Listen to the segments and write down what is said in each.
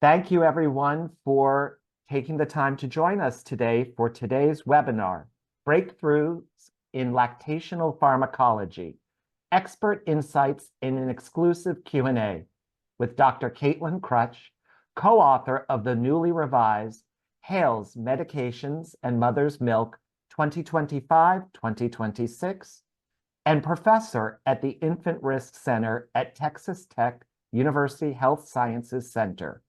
Thank you, everyone, for taking the time to join us today for today's webinar, Breakthroughs in Lactational Pharmacology, Expert Insights in an Exclusive Q&A with Dr. Kaytlin Krutsch, co-author of the newly revised Hale's Medications and Mother's Milk 2025-2026, and professor at the InfantRisk Center at Texas Tech University Health Sciences Center.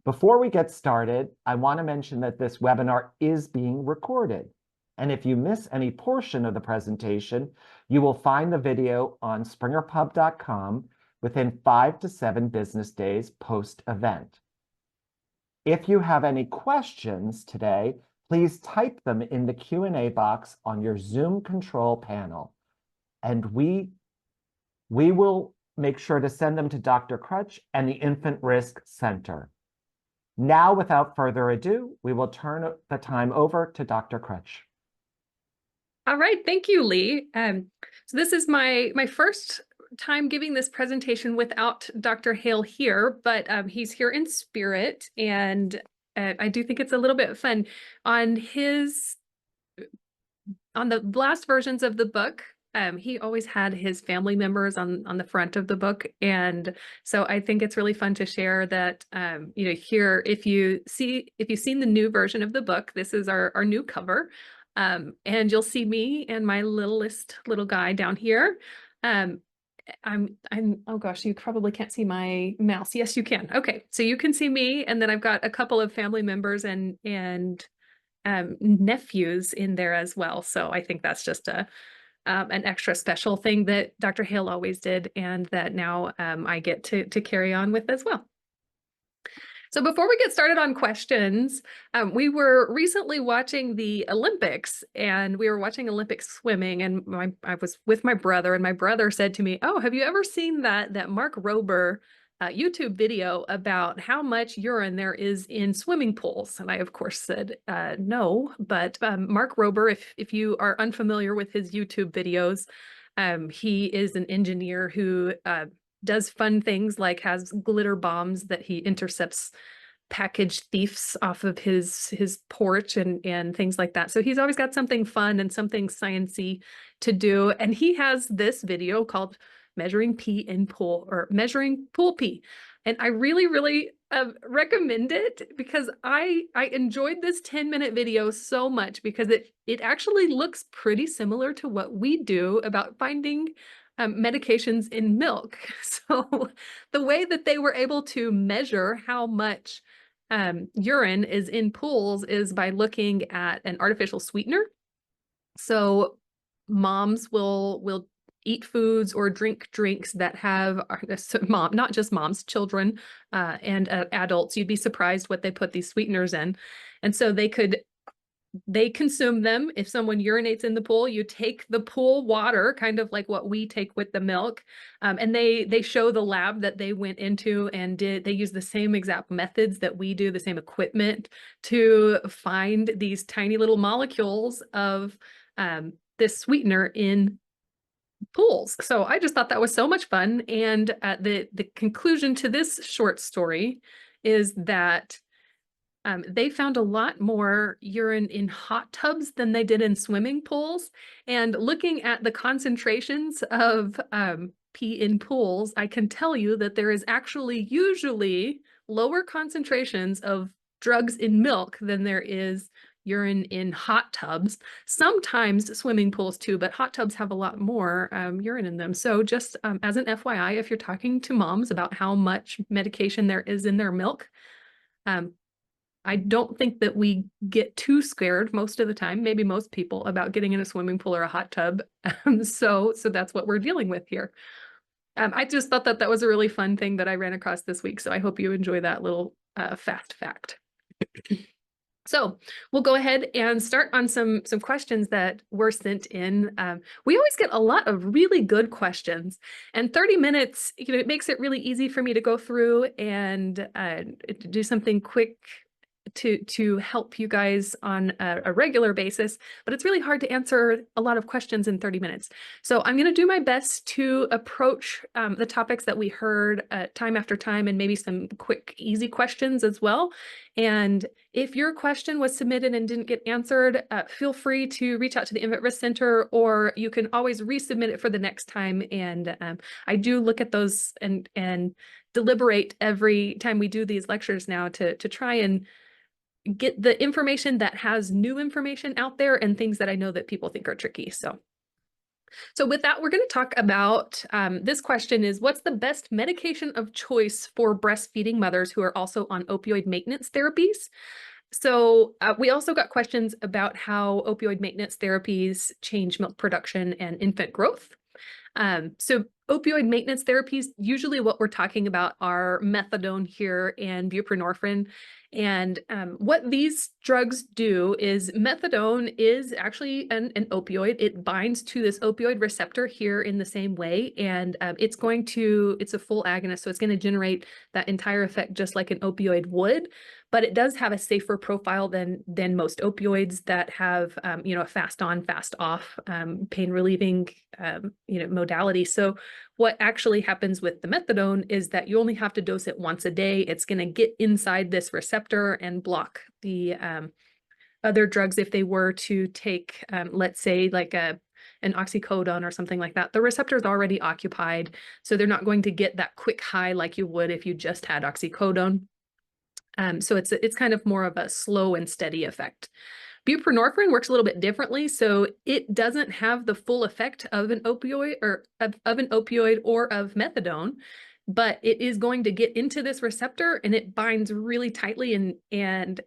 Before we get started, I want to mention that this webinar is being recorded. And if you miss any portion of the presentation, you will find the video on springerpub.com within 5 to 7 business days post-event. If you have any questions today, please type them in the Q&A box on your Zoom control panel. And we will make sure to send them to Dr. Krutsch and the InfantRisk Center. Now, without further ado, we will turn the time over to Dr. Krutsch. All right, thank you, Lee. So this is my first time giving this presentation without Dr. Hale here, but he's here in spirit, and I do think it's a little bit fun. On the last versions of the book, he always had his family members on the front of the book. And so I think it's really fun to share that, here, if you've seen the new version of the book, this is our new cover. And you'll see me and my little guy down here. Oh gosh, you probably can't see my mouse. Yes, you can. Okay. So you can see me, and then I've got a couple of family members and nephews in there as well. So I think that's just an extra special thing that Dr. Hale always did, and that now I get to carry on with as well. So before we get started on questions, we were recently watching the Olympics, and we were watching Olympic swimming, and I was with my brother, and my brother said to me, "Oh, have you ever seen that Mark Rober YouTube video about how much urine there is in swimming pools?" And I, of course, said, no, but Mark Rober, if you are unfamiliar with his YouTube videos, he is an engineer who does fun things, like has glitter bombs that he intercepts package thieves off of his porch and things like that. So he's always got something fun and something sciencey to do. And he has this video called measuring pool pee. And I really, really recommend it, because I enjoyed this 10-minute video so much, because it actually looks pretty similar to what we do about finding medications in milk. So the way that they were able to measure how much urine is in pools is by looking at an artificial sweetener. So moms will eat foods or drink drinks that have not just moms, children and adults. You'd be surprised what they put these sweeteners in. And so they consume them. If someone urinates in the pool, you take the pool water, kind of like what we take with the milk. And they show the lab that they went into, and they use the same exact methods that we do, the same equipment, to find these tiny little molecules of this sweetener in pools. So I just thought that was so much fun. And the conclusion to this short story is that they found a lot more urine in hot tubs than they did in swimming pools. And looking at the concentrations of pee in pools, I can tell you that there is actually usually lower concentrations of drugs in milk than there is urine in hot tubs. Sometimes swimming pools too, but hot tubs have a lot more urine in them. So just as an FYI, if you're talking to moms about how much medication there is in their milk, I don't think that we get too scared most of the time, maybe most people, about getting in a swimming pool or a hot tub. So that's what we're dealing with here. I just thought that was a really fun thing that I ran across this week. So I hope you enjoy that little fast fact. So we'll go ahead and start on some questions that were sent in. We always get a lot of really good questions, and 30 minutes, it makes it really easy for me to go through and do something quick to help you guys on a regular basis, but it's really hard to answer a lot of questions in 30 minutes. So I'm going to do my best to approach the topics that we heard time after time, and maybe some quick, easy questions as well. And if your question was submitted and didn't get answered, feel free to reach out to the InfantRisk Center, or you can always resubmit it for the next time. And I do look at those and deliberate every time we do these lectures now to try and get the information that has new information out there and things that I know that people think are tricky. So with that, we're going to talk about, this question is, what's the best medication of choice for breastfeeding mothers who are also on opioid maintenance therapies? So we also got questions about how opioid maintenance therapies change milk production and infant growth. So opioid maintenance therapies, usually what we're talking about are methadone here and buprenorphine. And what these drugs do is, methadone is actually an opioid. It binds to this opioid receptor here in the same way, and it's a full agonist, so it's going to generate that entire effect just like an opioid would. But it does have a safer profile than most opioids that have a fast on, fast off pain relieving modality. So what actually happens with the methadone is that you only have to dose it once a day. It's going to get inside this receptor and block the other drugs. If they were to take, let's say, like an oxycodone or something like that, the receptor is already occupied, so they're not going to get that quick high like you would if you just had oxycodone. So it's kind of more of a slow and steady effect. Buprenorphine works a little bit differently, so it doesn't have the full effect of an opioid or of an opioid or of methadone, but it is going to get into this receptor and it binds really tightly and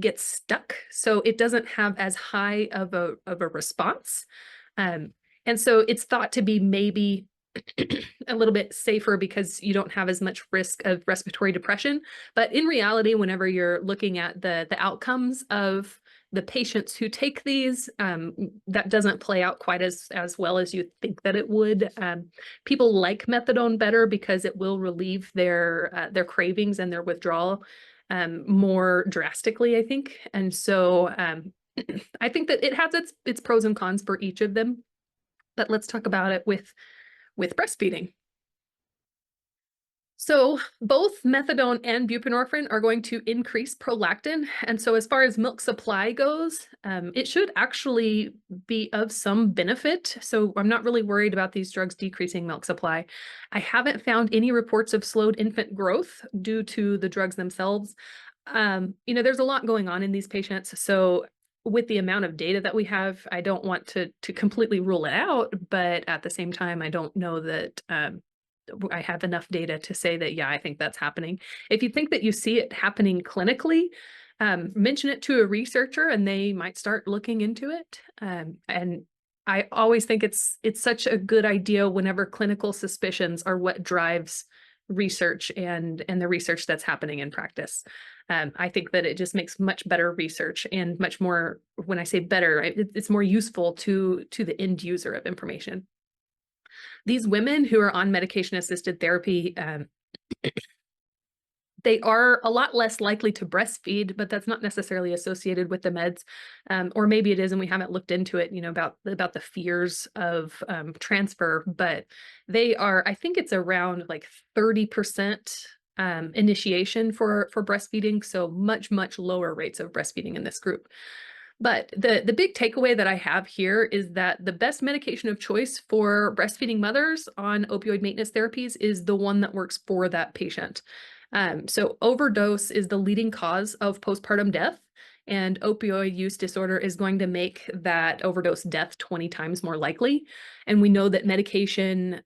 gets stuck. So it doesn't have as high of a response. And so it's thought to be maybe a little bit safer because you don't have as much risk of respiratory depression. But in reality, whenever you're looking at the outcomes of the patients who take these, that doesn't play out quite as well as you think that it would. People like methadone better because it will relieve their cravings and their withdrawal more drastically, I think. And so I think that it has its pros and cons for each of them. But let's talk about it with breastfeeding. So both methadone and buprenorphine are going to increase prolactin. And so as far as milk supply goes, it should actually be of some benefit. So I'm not really worried about these drugs decreasing milk supply. I haven't found any reports of slowed infant growth due to the drugs themselves. There's a lot going on in these patients. So with the amount of data that we have, I don't want to completely rule it out, but at the same time, I don't know that I have enough data to say that, yeah, I think that's happening. If you think that you see it happening clinically, mention it to a researcher and they might start looking into it. And I always think it's such a good idea whenever clinical suspicions are what drives research and the research that's happening in practice. I think that it just makes much better research and much more, when I say better, it's more useful to the end user of information. These women who are on medication-assisted therapy, they are a lot less likely to breastfeed, but that's not necessarily associated with the meds. Or maybe it is, and we haven't looked into it, about the fears of transfer, but they are, I think it's around like 30% initiation for breastfeeding. So much, much lower rates of breastfeeding in this group. But the big takeaway that I have here is that the best medication of choice for breastfeeding mothers on opioid maintenance therapies is the one that works for that patient. So overdose is the leading cause of postpartum death, and opioid use disorder is going to make that overdose death 20 times more likely. And we know that medications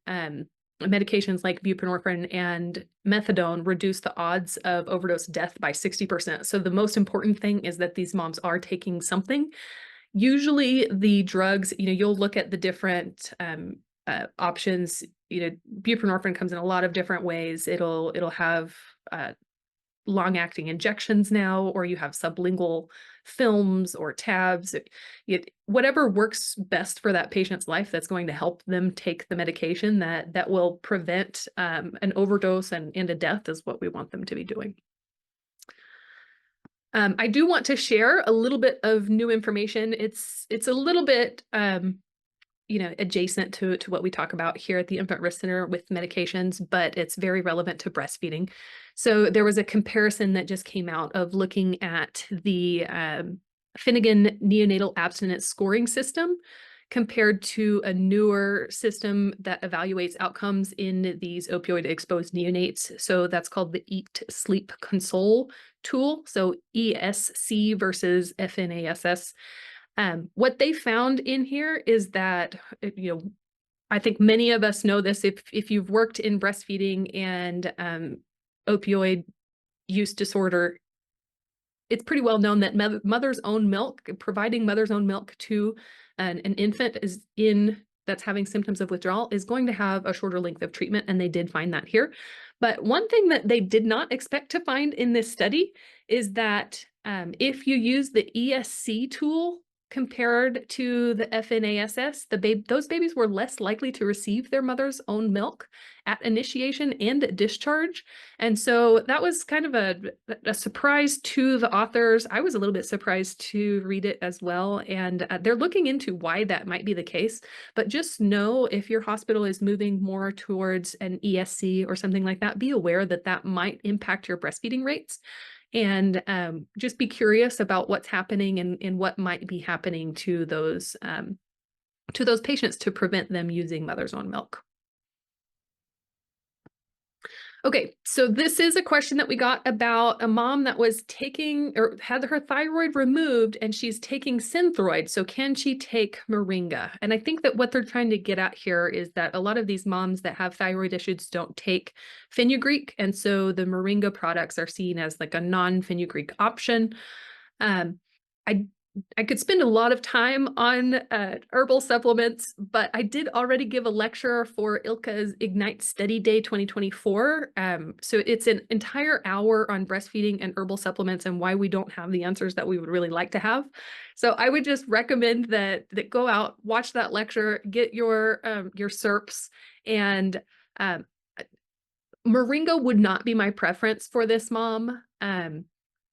like buprenorphine and methadone reduce the odds of overdose death by 60%. So the most important thing is that these moms are taking something. Usually the drugs, you'll look at the different options. Buprenorphine comes in a lot of different ways. It'll have long-acting injections now, or you have sublingual films or tabs. Whatever works best for that patient's life that's going to help them take the medication that will prevent an overdose and a death is what we want them to be doing. I do want to share a little bit of new information. It's a little bit adjacent to what we talk about here at the Infant Risk Center with medications, but it's very relevant to breastfeeding. So there was a comparison that just came out of looking at the Finnegan neonatal abstinence scoring system compared to a newer system that evaluates outcomes in these opioid exposed neonates. So that's called the Eat Sleep Console tool. So ESC versus FNASS. What they found in here is that, I think many of us know this if you've worked in breastfeeding and opioid use disorder, it's pretty well known that mother's own milk, providing mother's own milk to an infant that's having symptoms of withdrawal is going to have a shorter length of treatment, and they did find that here. But one thing that they did not expect to find in this study is that if you use the ESC tool compared to the FNASS, those babies were less likely to receive their mother's own milk at initiation and at discharge. And so that was kind of a surprise to the authors. I was a little bit surprised to read it as well. And they're looking into why that might be the case. But just know if your hospital is moving more towards an ESC or something like that, be aware that that might impact your breastfeeding rates. And just be curious about what's happening and what might be happening to those patients to prevent them using mother's own milk. Okay, so this is a question that we got about a mom that was taking or had her thyroid removed and she's taking Synthroid. So can she take Moringa? And I think that what they're trying to get at here is that a lot of these moms that have thyroid issues don't take fenugreek. And so the Moringa products are seen as like a non-fenugreek option. I could spend a lot of time on herbal supplements, but I did already give a lecture for ILCA's Ignite Study Day 2024. So it's an entire hour on breastfeeding and herbal supplements and why we don't have the answers that we would really like to have. So I would just recommend that go out, watch that lecture, get your SERPs, and Moringa would not be my preference for this mom.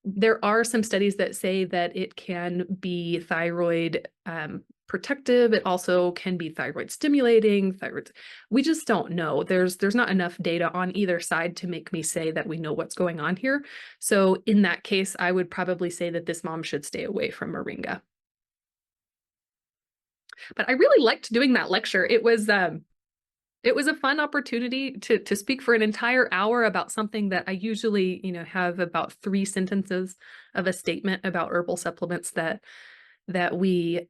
There are some studies that say that it can be thyroid protective. It also can be thyroid stimulating. We just don't know. There's not enough data on either side to make me say that we know what's going on here. So in that case, I would probably say that this mom should stay away from Moringa. But I really liked doing that lecture. It was a fun opportunity to speak for an entire hour about something that I usually, have about 3 sentences of a statement about herbal supplements that we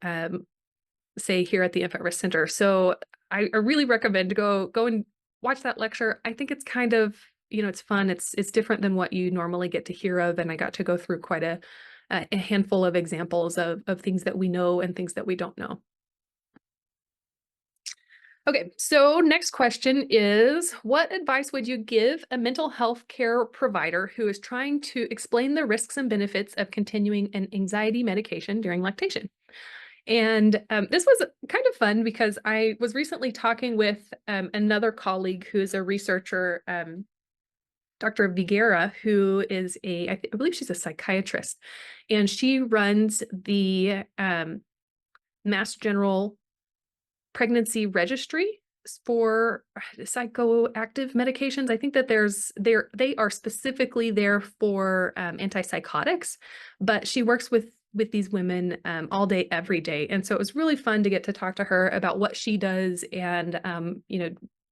say here at the InfantRisk Center. So I really recommend go and watch that lecture. I think it's kind of, it's fun. It's different than what you normally get to hear of, and I got to go through quite a handful of examples of things that we know and things that we don't know. Okay, so next question is, what advice would you give a mental health care provider who is trying to explain the risks and benefits of continuing an anxiety medication during lactation? And this was kind of fun because I was recently talking with another colleague who is a researcher, Dr. Viguera, who is I believe she's a psychiatrist, and she runs the Mass General pregnancy registry for psychoactive medications. I think that they are specifically there for antipsychotics, but she works with these women all day, every day. And so it was really fun to get to talk to her about what she does and,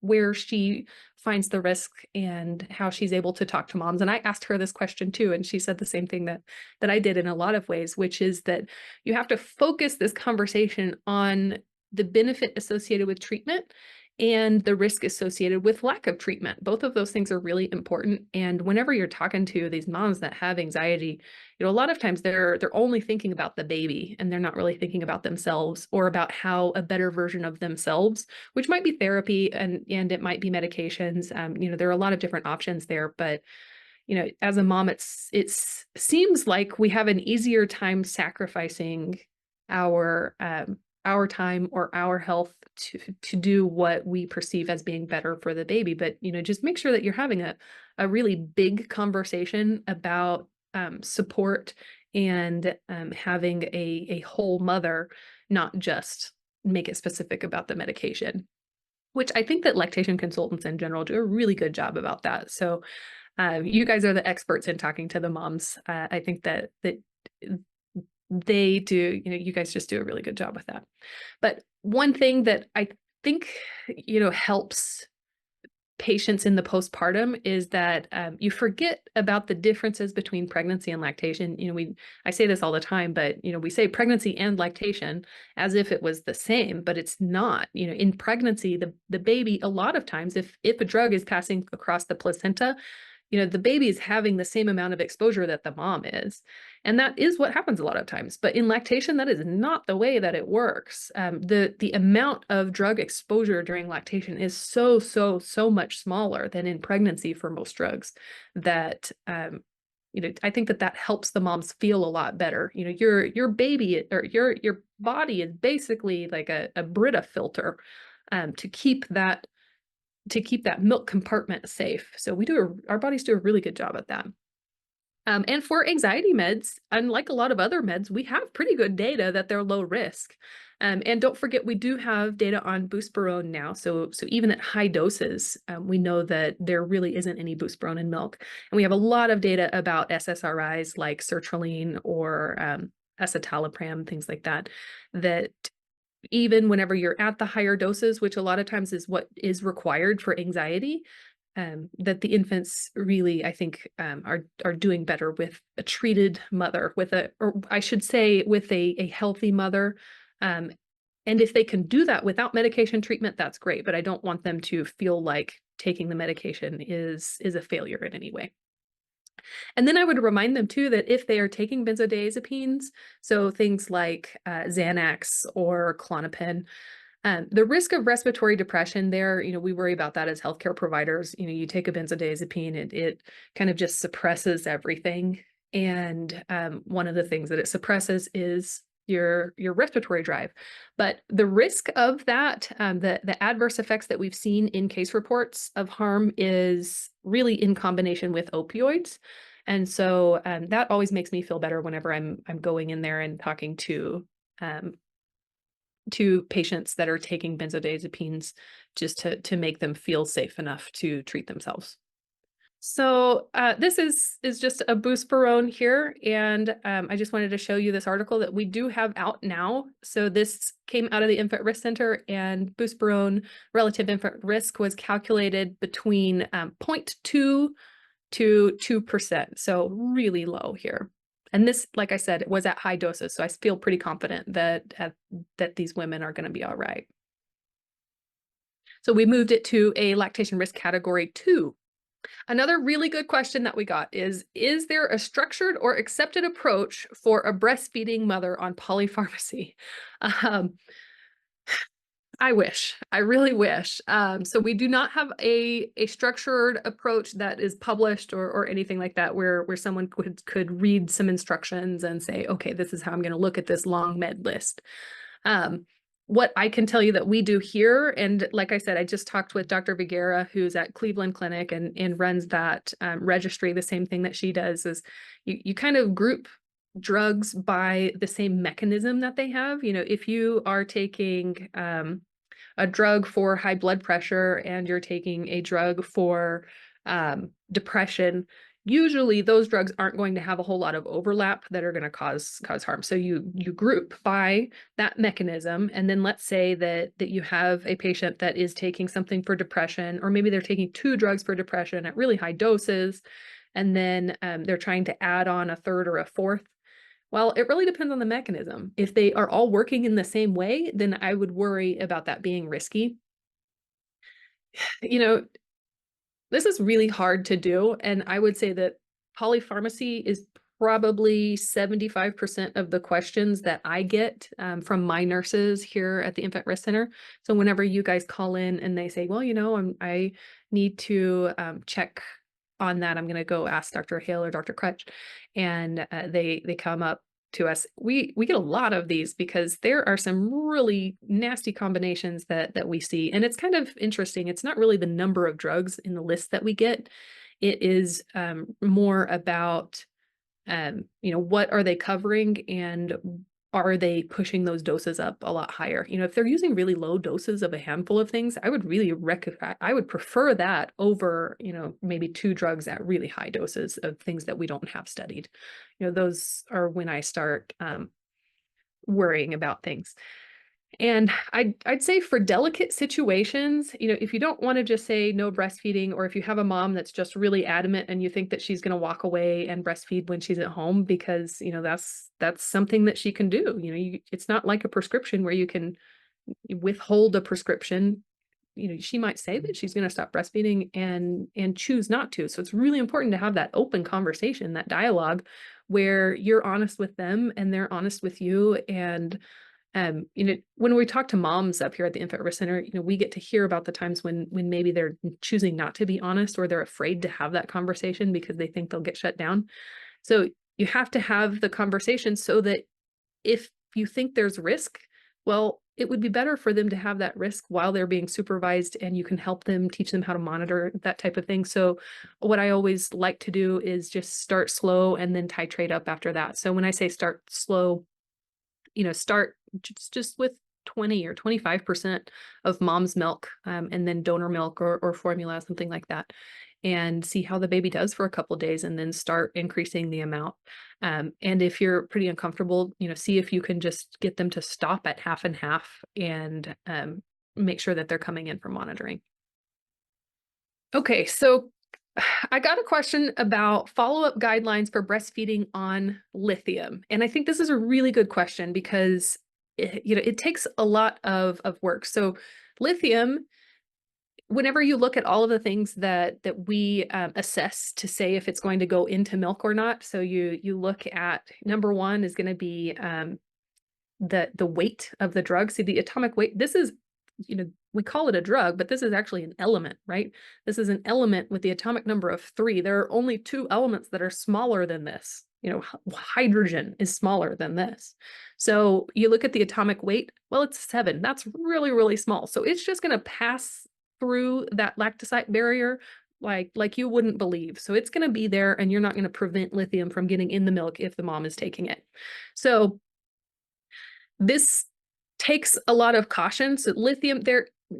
where she finds the risk and how she's able to talk to moms. And I asked her this question too, and she said the same thing that I did in a lot of ways, which is that you have to focus this conversation on the benefit associated with treatment and the risk associated with lack of treatment. Both of those things are really important. And whenever you're talking to these moms that have anxiety, a lot of times they're only thinking about the baby and they're not really thinking about themselves or about how a better version of themselves, which might be therapy and it might be medications. There are a lot of different options there, but as a mom, it seems like we have an easier time sacrificing our time or our health to do what we perceive as being better for the baby. But, just make sure that you're having a really big conversation about support and having a whole mother, not just make it specific about the medication, which I think that lactation consultants in general do a really good job about that. So you guys are the experts in talking to the moms. I think that they do, you guys just do a really good job with that. But one thing that I think, helps patients in the postpartum is that you forget about the differences between pregnancy and lactation. I say this all the time, but we say pregnancy and lactation as if it was the same, but it's not. In pregnancy, the baby, a lot of times, if a drug is passing across the placenta, the baby is having the same amount of exposure that the mom is. And that is what happens a lot of times. But in lactation, that is not the way that it works. The amount of drug exposure during lactation is so much smaller than in pregnancy for most drugs that, I think that helps the moms feel a lot better. Your baby or your body is basically like a Brita filter to keep that milk compartment safe. So our bodies do a really good job at that. And for anxiety meds, unlike a lot of other meds, we have pretty good data that they're low risk. And don't forget, we do have data on buspirone now. So even at high doses, we know that there really isn't any buspirone in milk. And we have a lot of data about SSRIs like sertraline or escitalopram, things like that, that even whenever you're at the higher doses, which a lot of times is what is required for anxiety, that the infants really, I think, are doing better with a treated mother, or I should say, with a healthy mother. And if they can do that without medication treatment, that's great. But I don't want them to feel like taking the medication is a failure in any way. And then I would remind them too that if they are taking benzodiazepines, so things like Xanax or Klonopin, the risk of respiratory depression there, we worry about that as healthcare providers. You take a benzodiazepine, it kind of just suppresses everything. And one of the things that it suppresses is your respiratory drive. But the risk of that, the adverse effects that we've seen in case reports of harm is really in combination with opioids. And so that always makes me feel better whenever I'm going in there and talking to patients that are taking benzodiazepines, just to make them feel safe enough to treat themselves. So this is just a buspirone here, and I just wanted to show you this article that we do have out now. So this came out of the InfantRisk Center, and buspirone relative infant risk was calculated between 0.2 to 2%, so really low here. And this, like I said, it was at high doses, so I feel pretty confident that these women are going to be all right. So we moved it to a lactation risk category 2. Another really good question that we got is there a structured or accepted approach for a breastfeeding mother on polypharmacy? I wish. I really wish. So we do not have a structured approach that is published or anything like that, where someone could read some instructions and say, okay, this is how I'm going to look at this long med list. What I can tell you that we do here, and like I said, I just talked with Dr. Vigera, who's at Cleveland Clinic and runs that registry. The same thing that she does is you kind of group drugs by the same mechanism that they have. If you are taking a drug for high blood pressure and you're taking a drug for depression, usually those drugs aren't going to have a whole lot of overlap that are going to cause harm. So you group by that mechanism, and then let's say that you have a patient that is taking something for depression, or maybe they're taking 2 drugs for depression at really high doses, and then they're trying to add on a third or a fourth. Well, it really depends on the mechanism. If they are all working in the same way, then I would worry about that being risky. This is really hard to do, and I would say that polypharmacy is probably 75% of the questions that I get from my nurses here at the InfantRisk Center. So whenever you guys call in and they say, well, I need to check on that, I'm going to go ask Dr. Hale or Dr. Krutsch, and they come up to us. We get a lot of these because there are some really nasty combinations that we see. And it's kind of interesting. It's not really the number of drugs in the list that we get. It is more about what are they covering, and are they pushing those doses up a lot higher? If they're using really low doses of a handful of things, I would really I would prefer that over, maybe 2 drugs at really high doses of things that we don't have studied. Those are when I start worrying about things. And I'd say for delicate situations, if you don't want to just say no breastfeeding, or if you have a mom that's just really adamant and you think that she's going to walk away and breastfeed when she's at home because, that's something that she can do. It's not like a prescription where you can withhold a prescription. She might say that she's going to stop breastfeeding and choose not to. So it's really important to have that open conversation, that dialogue where you're honest with them and they're honest with you. And when we talk to moms up here at the InfantRisk Center, we get to hear about the times when maybe they're choosing not to be honest, or they're afraid to have that conversation because they think they'll get shut down. So you have to have the conversation so that if you think there's risk, well, it would be better for them to have that risk while they're being supervised, and you can help them, teach them how to monitor that type of thing. So what I always like to do is just start slow and then titrate up after that. So when I say start slow, start just with 20 or 25% of mom's milk, and then donor milk or formula, something like that, and see how the baby does for a couple of days, and then start increasing the amount. And if you're pretty uncomfortable, see if you can just get them to stop at half and half, and make sure that they're coming in for monitoring. Okay, so I got a question about follow-up guidelines for breastfeeding on lithium. And I think this is a really good question because it takes a lot of work. So lithium, whenever you look at all of the things that we assess to say if it's going to go into milk or not, so you look at, number one is going to be the weight of the drug. See, the atomic weight, this is, we call it a drug, but this is actually an element, right? This is an element with the atomic number of 3. There are only 2 elements that are smaller than this. Hydrogen is smaller than this. So you look at the atomic weight, well, it's 7. That's really, really small. So it's just going to pass through that lactocyte barrier like you wouldn't believe. So it's going to be there, and you're not going to prevent lithium from getting in the milk if the mom is taking it. So this takes a lot of caution. So lithium,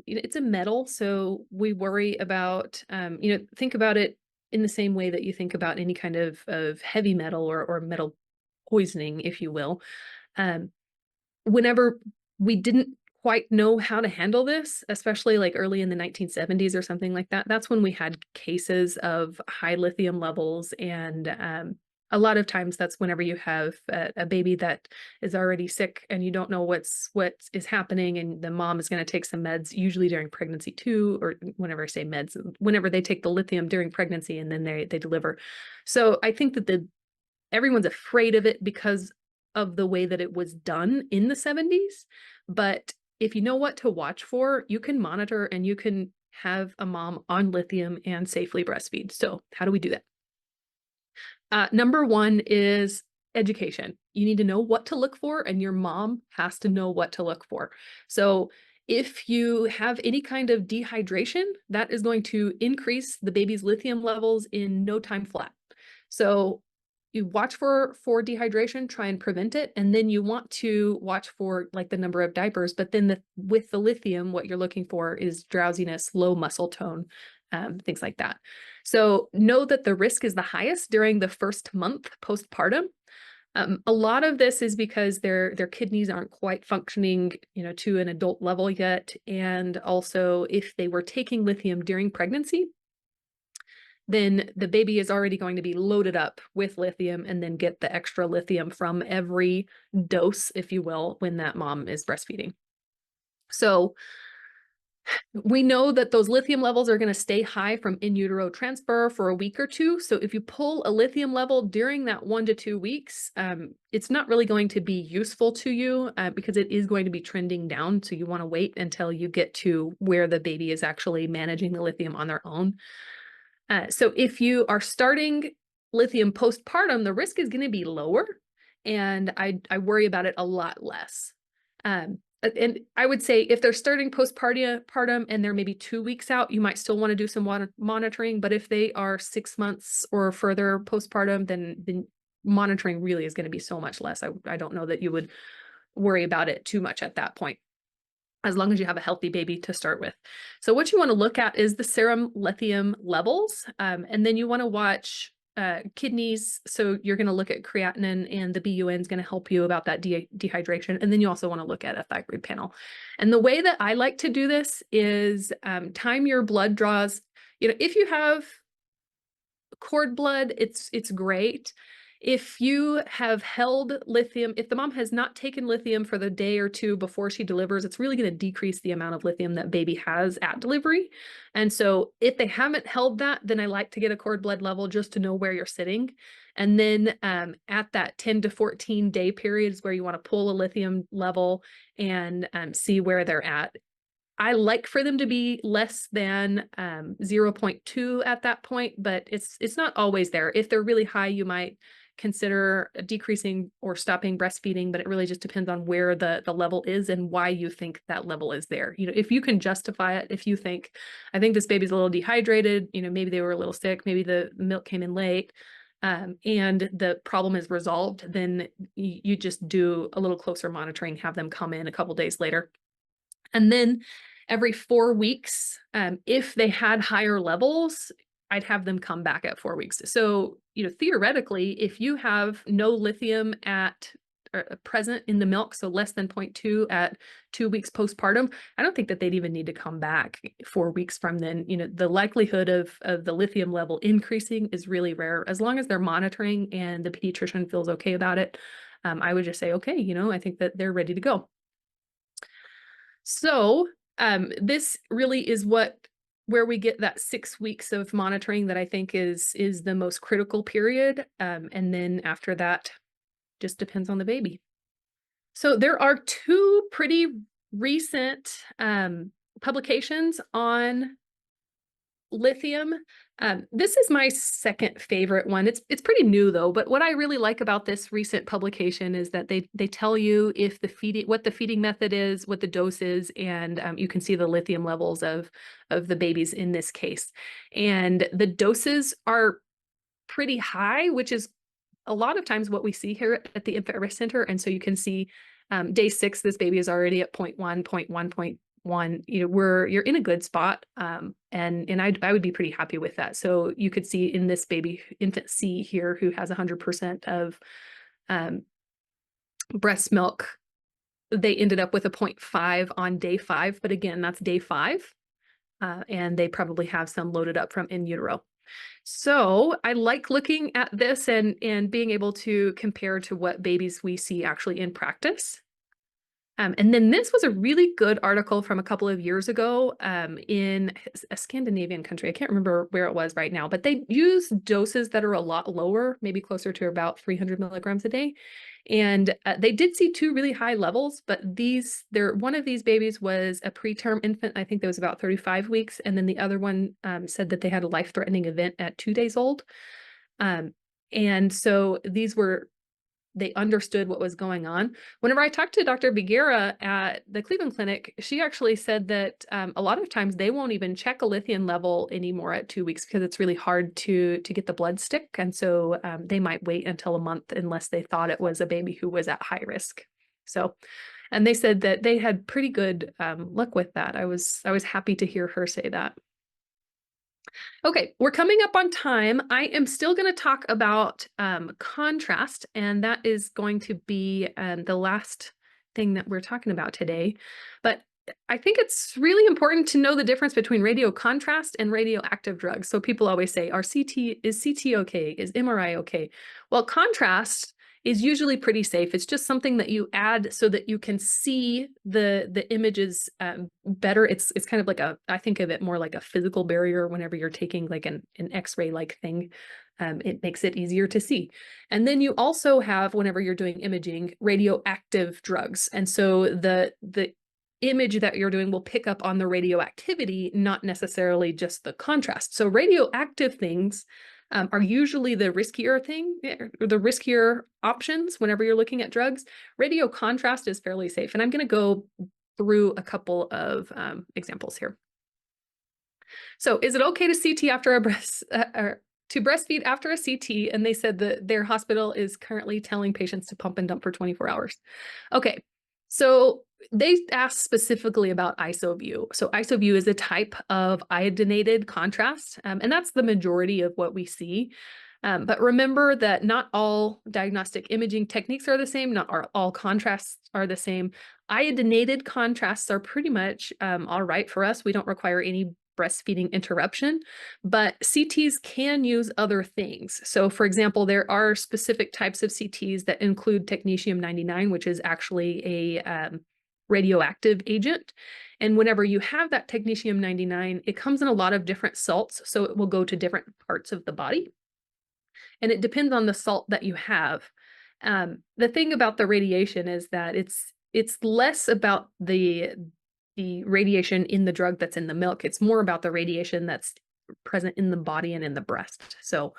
it's a metal, so we worry about, think about it in the same way that you think about any kind of heavy metal or metal poisoning, if you will. Whenever we didn't quite know how to handle this, especially like early in the 1970s or something like that, that's when we had cases of high lithium levels. And a lot of times that's whenever you have a baby that is already sick and you don't know what is happening, and the mom is going to take some meds, usually during pregnancy too, or whenever I say meds, whenever they take the lithium during pregnancy and then they deliver. So I think that everyone's afraid of it because of the way that it was done in the 70s. But if you know what to watch for, you can monitor and you can have a mom on lithium and safely breastfeed. So how do we do that? Number one is education. You need to know what to look for, and your mom has to know what to look for. So if you have any kind of dehydration, that is going to increase the baby's lithium levels in no time flat. So you watch for dehydration, try and prevent it. And then you want to watch for like the number of diapers, but then with the lithium, what you're looking for is drowsiness, low muscle tone, things like that. So know that the risk is the highest during the first month postpartum. A lot of this is because their kidneys aren't quite functioning, to an adult level yet. And also if they were taking lithium during pregnancy, then the baby is already going to be loaded up with lithium and then get the extra lithium from every dose, if you will, when that mom is breastfeeding. So we know that those lithium levels are going to stay high from in utero transfer for a week or 2. So if you pull a lithium level during that 1 to 2 weeks, it's not really going to be useful to you because it is going to be trending down. So you want to wait until you get to where the baby is actually managing the lithium on their own. So if you are starting lithium postpartum, the risk is going to be lower, and I worry about it a lot less. And I would say if they're starting postpartum and they're maybe 2 weeks out, you might still want to do some monitoring. But if they are 6 months or further postpartum, then monitoring really is going to be so much less. I don't know that you would worry about it too much at that point, as long as you have a healthy baby to start with. So what you want to look at is the serum lithium levels. And then you want to watch kidneys. So you're going to look at creatinine, and the BUN is going to help you about that dehydration. And then you also want to look at a thyroid panel. And the way that I like to do this is time your blood draws. If you have cord blood, it's great. If you have held lithium, if the mom has not taken lithium for the day or two before she delivers, it's really going to decrease the amount of lithium that baby has at delivery. And so if they haven't held that, then I like to get a cord blood level just to know where you're sitting. And then at that 10 to 14 day period is where you want to pull a lithium level and see where they're at. I like for them to be less than 0.2 at that point, but it's not always there. If they're really high, you might consider decreasing or stopping breastfeeding, but it really just depends on where the level is and why you think that level is there. If you can justify it, if you think, I think this baby's a little dehydrated, maybe they were a little sick, maybe the milk came in late, and the problem is resolved, then you just do a little closer monitoring, have them come in a couple days later. And then every 4 weeks, if they had higher levels, I'd have them come back at 4 weeks. So, theoretically, if you have no lithium present in the milk, so less than 0.2 at 2 weeks postpartum, I don't think that they'd even need to come back 4 weeks from then. The likelihood of the lithium level increasing is really rare. As long as they're monitoring and the pediatrician feels okay about it, I would just say, okay, I think that they're ready to go. So this really is where we get that 6 weeks of monitoring that I think is the most critical period. And then after that, just depends on the baby. So there are 2 pretty recent publications on lithium. This is my second favorite one. It's pretty new though, but what I really like about this recent publication is that they tell you if what the feeding method is, what the dose is, and you can see the lithium levels of the babies in this case. And the doses are pretty high, which is a lot of times what we see here at the InfantRisk Center. And so you can see day 6, this baby is already at 0.1, 0.1. You're in a good spot. And I would be pretty happy with that. So you could see in this baby, infant C here, who has 100% of breast milk, they ended up with a 0.5 on day 5. But again, that's day 5. And they probably have some loaded up from in utero. So I like looking at this and being able to compare to what babies we see actually in practice. And then this was a really good article from a couple of years ago in a Scandinavian country. I can't remember where it was right now, but they use doses that are a lot lower, maybe closer to about 300 milligrams a day. And they did see 2 really high levels, but one of these babies was a preterm infant. I think that was about 35 weeks. And then the other one said that they had a life-threatening event at 2 days old. And so they understood what was going on. Whenever I talked to Dr. Bigera at the Cleveland Clinic, she actually said that a lot of times they won't even check a lithium level anymore at 2 weeks because it's really hard to get the blood stick. And so they might wait until a month unless they thought it was a baby who was at high risk. So, and they said that they had pretty good luck with that. I was happy to hear her say that. Okay, we're coming up on time. I am still going to talk about contrast, and that is going to be the last thing that we're talking about today. But I think it's really important to know the difference between radio contrast and radioactive drugs. So people always say, is CT okay? Is MRI okay? Well, contrast is usually pretty safe. It's just something that you add so that you can see the images better. It's kind of like I think of it more like a physical barrier whenever you're taking like an X-ray like thing. It makes it easier to see. And then you also have, whenever you're doing imaging, radioactive drugs. And so the image that you're doing will pick up on the radioactivity, not necessarily just the contrast. So radioactive things are usually the riskier options whenever you're looking at drugs. Radio contrast is fairly safe. And I'm going to go through a couple of examples here. So is it okay to CT after a to breastfeed after a CT, and they said that their hospital is currently telling patients to pump and dump for 24 hours. Okay, so they asked specifically about IsoView. So IsoView is a type of iodinated contrast, and that's the majority of what we see. But remember that not all diagnostic imaging techniques are the same, not all contrasts are the same. Iodinated contrasts are pretty much all right for us. We don't require any breastfeeding interruption, but CTs can use other things. So for example, there are specific types of CTs that include technetium-99, which is actually a radioactive agent. And whenever you have that technetium-99, it comes in a lot of different salts, so it will go to different parts of the body. And it depends on the salt that you have. The thing about the radiation is that it's less about the radiation in the drug that's in the milk. It's more about the radiation that's present in the body and in the breast. So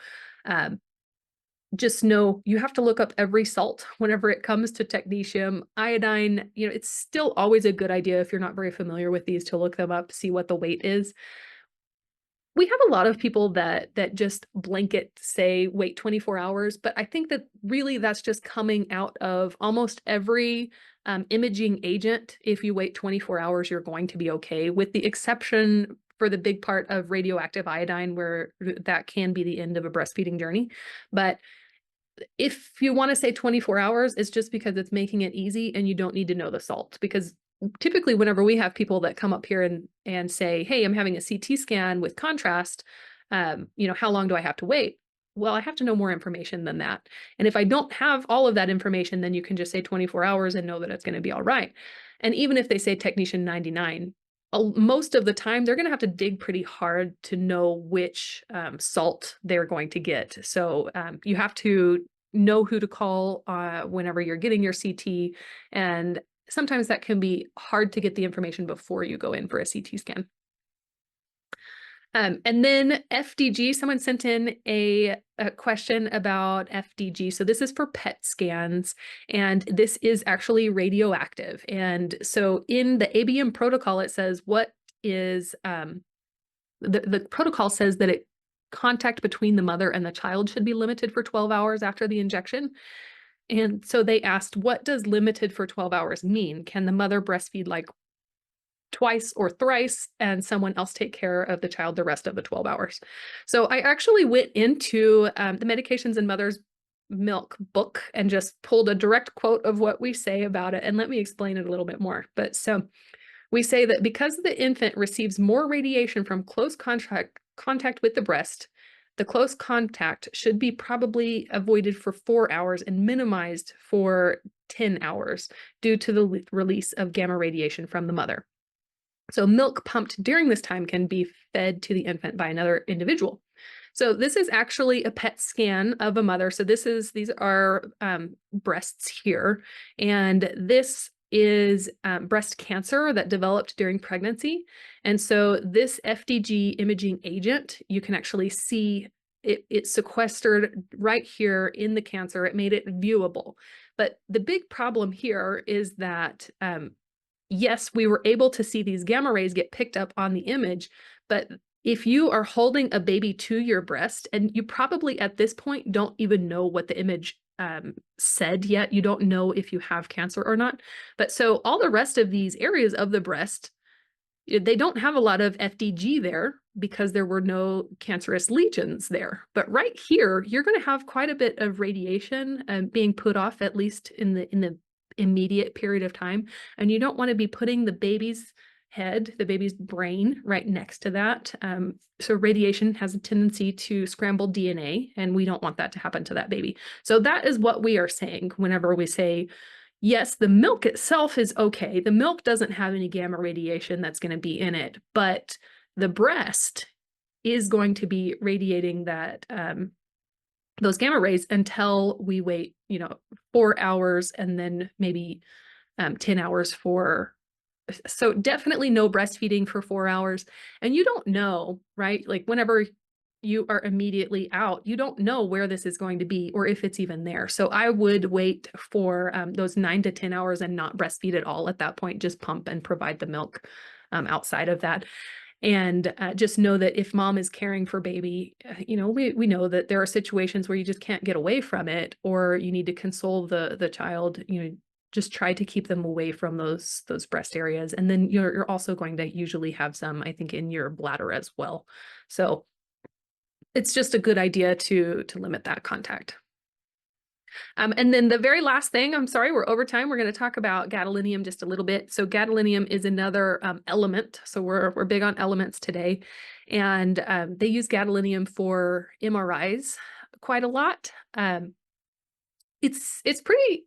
just know you have to look up every salt whenever it comes to technetium. Iodine, it's still always a good idea if you're not very familiar with these to look them up, see what the weight is. We have a lot of people that just blanket say wait 24 hours, but I think that really that's just coming out of almost every imaging agent. If you wait 24 hours, you're going to be okay, with the exception for the big part of radioactive iodine, where that can be the end of a breastfeeding journey. But if you want to say 24 hours, it's just because it's making it easy and you don't need to know the salt. Because typically whenever we have people that come up here and say, hey, I'm having a CT scan with contrast, how long do I have to wait? Well, I have to know more information than that. And if I don't have all of that information, then you can just say 24 hours and know that it's going to be all right. And even if they say technetium-99, most of the time they're going to have to dig pretty hard to know which salt they're going to get. So you have to know who to call whenever you're getting your CT, and sometimes that can be hard to get the information before you go in for a CT scan. And then FDG, someone sent in a question about FDG. So this is for PET scans, and this is actually radioactive. And so in the ABM protocol, it says what is, the protocol says that contact between the mother and the child should be limited for 12 hours after the injection. And so they asked, what does limited for 12 hours mean? Can the mother breastfeed like twice or thrice and someone else take care of the child the rest of the 12 hours? So I actually went into the Medications in Mother's Milk book and just pulled a direct quote of what we say about it. And let me explain it a little bit more. But so we say that because the infant receives more radiation from close contact with the breast, the close contact should be probably avoided for 4 hours and minimized for 10 hours due to the release of gamma radiation from the mother. So milk pumped during this time can be fed to the infant by another individual. So this is actually a PET scan of a mother. So these are breasts here, and this is breast cancer that developed during pregnancy. And so this FDG imaging agent, you can actually see it sequestered right here in the cancer. It made it viewable. But the big problem here is that, yes, we were able to see these gamma rays get picked up on the image, but if you are holding a baby to your breast, and you probably at this point don't even know what the image said yet, you don't know if you have cancer or not. But so all the rest of these areas of the breast, they don't have a lot of FDG there because there were no cancerous lesions there. But right here, you're going to have quite a bit of radiation being put off, at least in the immediate period of time. And you don't want to be putting the baby's head, the baby's brain, right next to that. So radiation has a tendency to scramble DNA, and we don't want that to happen to that baby. So that is what we are saying whenever we say, yes, the milk itself is okay. The milk doesn't have any gamma radiation that's going to be in it, but the breast is going to be radiating that those gamma rays until we wait, 4 hours and then maybe 10 hours for. So definitely no breastfeeding for 4 hours. And you don't know, right? Like whenever you are immediately out, you don't know where this is going to be or if it's even there. So I would wait for those 9 to 10 hours and not breastfeed at all at that point. Just pump and provide the milk outside of that. And just know that if mom is caring for baby, we know that there are situations where you just can't get away from it, or you need to console the child. Just try to keep them away from those breast areas. And then you're also going to usually have some, I think, in your bladder as well. So it's just a good idea to limit that contact. And then the very last thing, I'm sorry, we're over time. We're going to talk about gadolinium just a little bit. So gadolinium is another element. So we're big on elements today. And they use gadolinium for MRIs quite a lot. It's pretty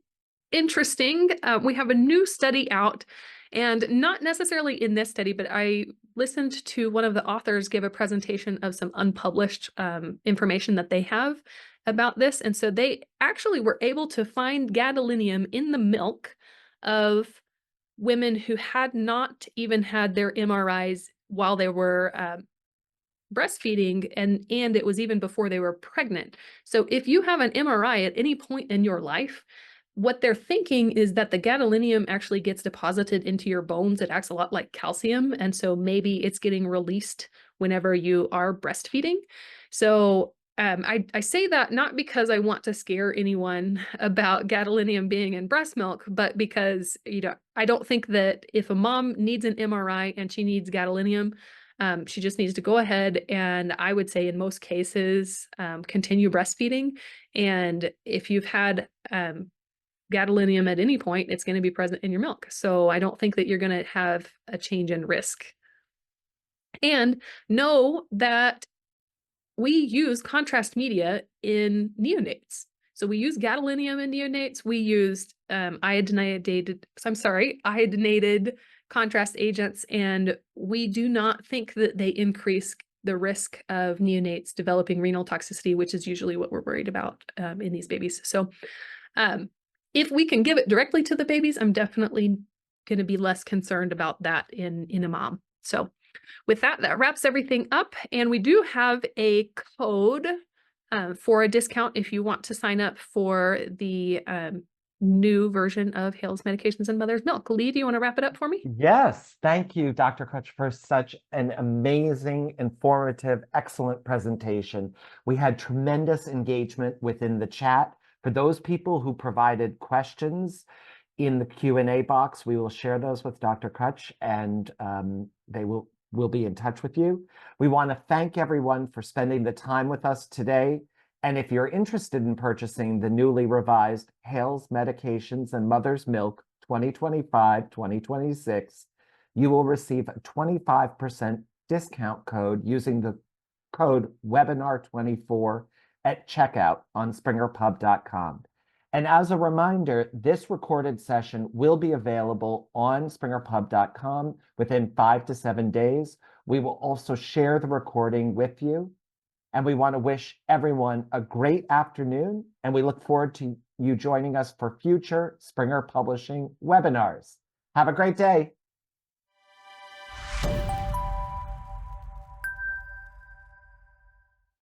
interesting. We have a new study out, and not necessarily in this study, but I listened to one of the authors give a presentation of some unpublished information that they have about this. And so they actually were able to find gadolinium in the milk of women who had not even had their MRIs while they were breastfeeding, and it was even before they were pregnant. So if you have an MRI at any point in your life, what they're thinking is that the gadolinium actually gets deposited into your bones. It acts a lot like calcium, and so maybe it's getting released whenever you are breastfeeding. So I say that not because I want to scare anyone about gadolinium being in breast milk, but because I don't think that if a mom needs an MRI and she needs gadolinium, she just needs to go ahead, and I would say in most cases, continue breastfeeding. And if you've had gadolinium at any point, it's going to be present in your milk. So I don't think that you're going to have a change in risk. And know that we use contrast media in neonates. So we use gadolinium in neonates. We used iodinated contrast agents, and we do not think that they increase the risk of neonates developing renal toxicity, which is usually what we're worried about in these babies. So if we can give it directly to the babies, I'm definitely going to be less concerned about that in a mom. So with that wraps everything up. And we do have a code for a discount if you want to sign up for the new version of Hale's Medications and Mother's Milk. Lee, do you want to wrap it up for me? Yes, thank you, Dr. Krutsch, for such an amazing, informative, excellent presentation. We had tremendous engagement within the chat. For those people who provided questions in the Q&A box, we will share those with Dr. Krutsch, and they will be in touch with you. We want to thank everyone for spending the time with us today. And if you're interested in purchasing the newly revised Hale's Medications and Mother's Milk 2025-2026, you will receive a 25% discount code using the code webinar24 at checkout on springerpub.com. And as a reminder, this recorded session will be available on springerpub.com within 5 to 7 days. We will also share the recording with you. And we want to wish everyone a great afternoon, and we look forward to you joining us for future Springer Publishing webinars. Have a great day.